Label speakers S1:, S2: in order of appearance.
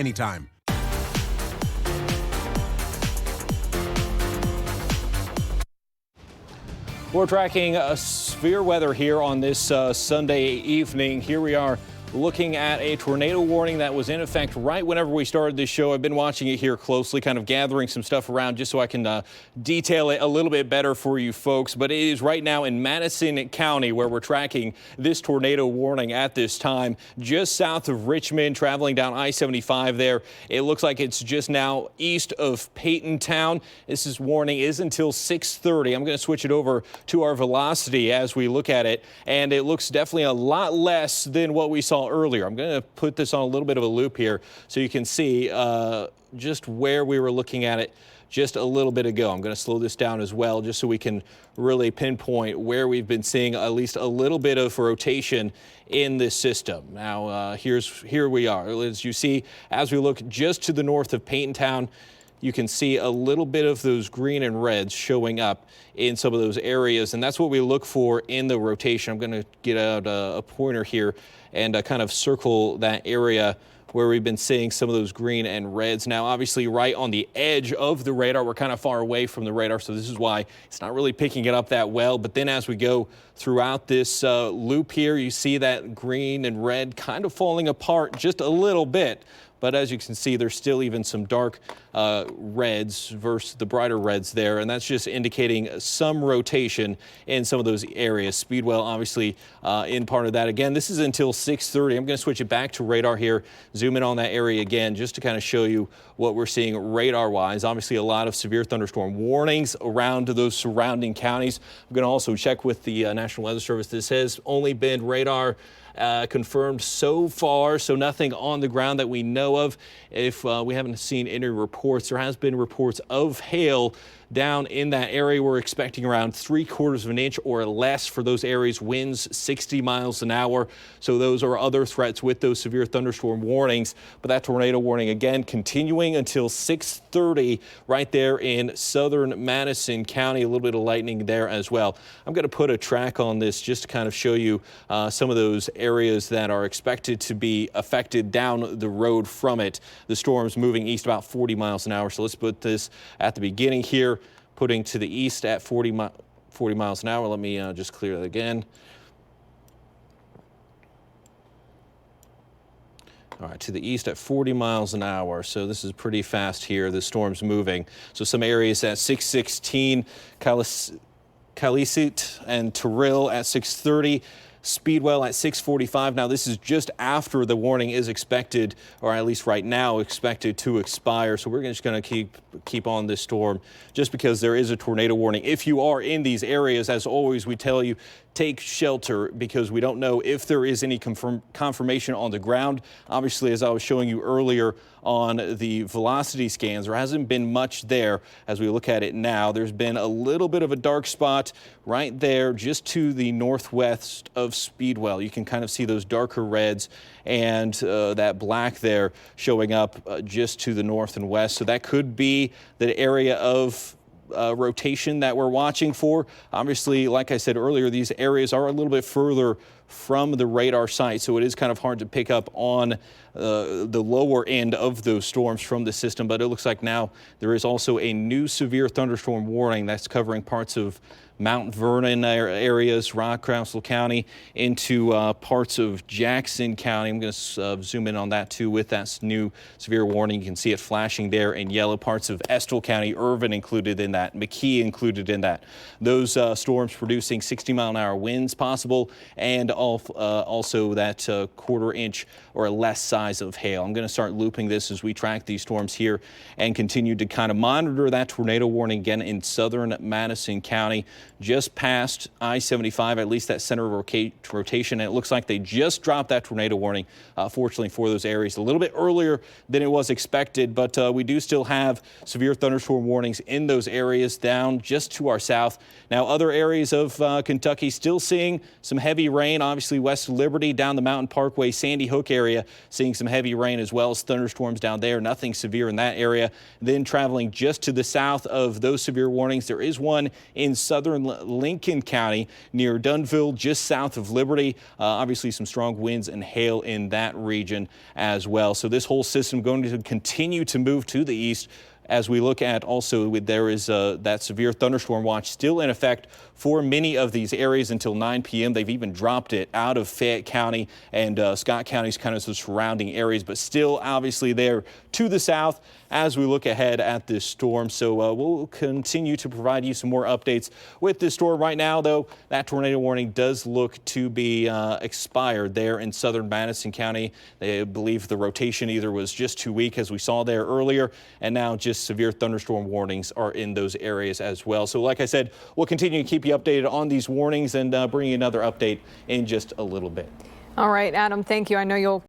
S1: anytime.
S2: We're tracking severe weather here on this Sunday evening. Here we are looking at a tornado warning that was in effect right whenever we started this show. I've been watching it here closely, kind of gathering some stuff around just so I can detail it a little bit better for you folks. But it is right now in Madison County where we're tracking this tornado warning at this time, just south of Richmond, traveling down I-75 there. It looks like it's just now east of Peytontown. This warning is until 6:30. I'm going to switch it over to our velocity as we look at it, and it looks definitely a lot less than what we saw earlier. I'm going to put this on a little bit of a loop here so you can see just where we were looking at it just a little bit ago. I'm going to slow this down as well just so we can really pinpoint where we've been seeing at least a little bit of rotation in this system. Now here we are. As you see, as we look just to the north of Peytontown, you can see a little bit of those green and reds showing up in some of those areas, and that's what we look for in the rotation. I'm going to get out a pointer here and kind of circle that area where we've been seeing some of those green and reds. Now, obviously, right on the edge of the radar, we're kind of far away from the radar, so this is why it's not really picking it up that well. But then as we go throughout this loop here, you see that green and red kind of falling apart just a little bit. But as you can see, there's still even some dark reds versus the brighter reds there. And that's just indicating some rotation in some of those areas. Speedwell, obviously, in part of that. Again, this is until 6:30. I'm going to switch it back to radar here, zoom in on that area again, just to kind of show you what we're seeing radar-wise. Obviously, a lot of severe thunderstorm warnings around those surrounding counties. I'm going to also check with the National Weather Service. This has only been radar confirmed so far, so nothing on the ground that we know of. If we haven't seen any reports, there has been reports of hail down in that area. We're expecting around 3/4 of an inch or less for those areas, winds 60 miles an hour. So those are other threats with those severe thunderstorm warnings. But that tornado warning again continuing until 6:30 right there in southern Madison County. A little bit of lightning there as well. I'm going to put a track on this just to kind of show you some of those areas that are expected to be affected down the road from it. The storm's moving east about 40 miles an hour. So let's put this at the beginning here, putting to the east at 40 miles an hour. Let me just clear that again. All right, to the east at 40 miles an hour. So this is pretty fast here. The storm's moving. So some areas at 616, Calicut and Terrell at 630. Speedwell at 6:45. Now this is just after the warning is expected, or at least right now expected to expire. So we're just going to keep on this storm just because there is a tornado warning. If you are in these areas, as always, we tell you take shelter because we don't know if there is any confirmation on the ground. Obviously, as I was showing you earlier on the velocity scans, there hasn't been much there. As we look at it now, there's been a little bit of a dark spot right there just to the northwest of Speedwell. You can kind of see those darker reds and that black there showing up just to the north and west. So that could be the area of rotation that we're watching for. Obviously, like I said earlier, these areas are a little bit further from the radar site, so it is kind of hard to pick up on the lower end of those storms from the system. But it looks like now there is also a new severe thunderstorm warning that's covering parts of Mount Vernon areas, Rockcastle County, into parts of Jackson County. I'm going to zoom in on that too with that new severe warning. You can see it flashing there in yellow. Parts of Estill County, Irvin included in that, McKee included in that. Those storms producing 60-mile-an-hour winds possible, and also that 1/4 inch or less size of hail. I'm going to start looping this as we track these storms here and continue to kind of monitor that tornado warning again in southern Madison County, just past I-75, at least that center rotation. And it looks like they just dropped that tornado warning, fortunately for those areas, a little bit earlier than it was expected. But we do still have severe thunderstorm warnings in those areas down just to our south. Now, other areas of Kentucky still seeing some heavy rain. obviously west of Liberty, down the Mountain Parkway, Sandy Hook area, seeing some heavy rain as well as thunderstorms down there. Nothing severe in that area. Then traveling just to the south of those severe warnings, there is one in southern Lincoln County near Dunville, just south of Liberty. Obviously some strong winds and hail in that region as well. So this whole system going to continue to move to the east. As we look at also, there is that severe thunderstorm watch still in effect for many of these areas until 9 p.m. They've even dropped it out of Fayette County and Scott County's kind of the surrounding areas, but still obviously there to the south as we look ahead at this storm. So we'll continue to provide you some more updates with this storm. Right now, though, that tornado warning does look to be expired there in southern Madison County. They believe the rotation either was just too weak, as we saw there earlier, and now just severe thunderstorm warnings are in those areas as well. So like I said, we'll continue to keep you updated on these warnings and bring you another update in just a little bit.
S1: All right, Adam, thank you. I know you'll